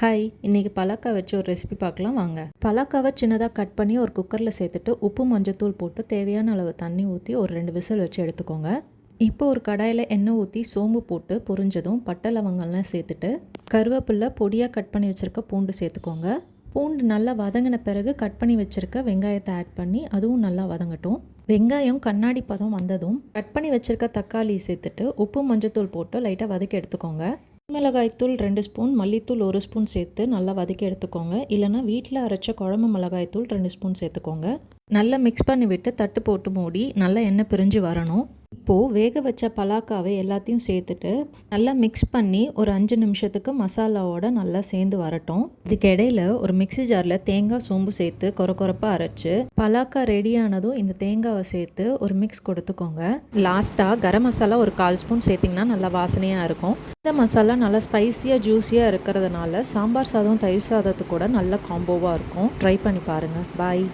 Hi, இன்றைக்கி பலாக்காய் வச்சு ஒரு ரெசிபி பார்க்கலாம் வாங்க. பலாக்காவை சின்னதாக கட் பண்ணி ஒரு குக்கரில் சேர்த்துட்டு உப்பு மஞ்சத்தூள் போட்டு தேவையான அளவு தண்ணி ஊற்றி ஒரு 2 விசில் வச்சு எடுத்துக்கோங்க. இப்போ ஒரு கடாயில் எண்ணெய் ஊற்றி சோம்பு போட்டு பொரிஞ்சதும் பட்டை லவங்கள்லாம் சேர்த்துட்டு கருவேப்பிலை பொடியாக கட் பண்ணி வச்சுருக்க பூண்டு சேர்த்துக்கோங்க. பூண்டு நல்லா வதங்கின பிறகு கட் பண்ணி வச்சுருக்க வெங்காயத்தை ஆட் பண்ணி அதுவும் நல்லா வதங்கட்டும். வெங்காயம் கண்ணாடி பதம் வந்ததும் கட் பண்ணி வச்சுருக்க தக்காளி சேர்த்துட்டு உப்பு மஞ்சத்தூள் போட்டு லைட்டாக வதக்கி எடுத்துக்கோங்க. மிளகாய்த்தூள் 2 ஸ்பூன், மல்லித்தூள் 1 ஸ்பூன் சேர்த்து நல்லா வதக்கி எடுத்துக்கோங்க. இல்லைனா வீட்டில் அரைச்ச குழம்பு மிளகாய்த்தூள் 2 ஸ்பூன் சேர்த்துக்கோங்க. நல்லா மிக்ஸ் பண்ணி விட்டு தட்டு போட்டு மூடி நல்லா எண்ணெய் பிரிஞ்சு வரணும். இப்போது வேக வச்ச பலாக்காவை எல்லாத்தையும் சேர்த்துட்டு நல்லா மிக்ஸ் பண்ணி ஒரு 5 நிமிஷத்துக்கு மசாலாவோட நல்லா சேர்ந்து வரட்டும். இதுக்கு இடையில ஒரு மிக்ஸி ஜாரில் தேங்காய் சோம்பு சேர்த்து கொரப்பாக அரைச்சி பலாக்கா ரெடியானதும் இந்த தேங்காவை சேர்த்து ஒரு மிக்ஸ் கொடுத்துக்கோங்க. லாஸ்ட்டாக கரம் மசாலா ஒரு 1/4 ஸ்பூன் சேர்த்திங்கன்னா நல்லா வாசனையாக இருக்கும். இந்த மசாலா நல்லா ஸ்பைஸியாக ஜூஸியாக இருக்கிறதுனால சாம்பார் சாதம் தயிர் சாதத்துக்கு கூட நல்ல காம்போவாக இருக்கும். ட்ரை பண்ணி பாருங்கள். பாய்.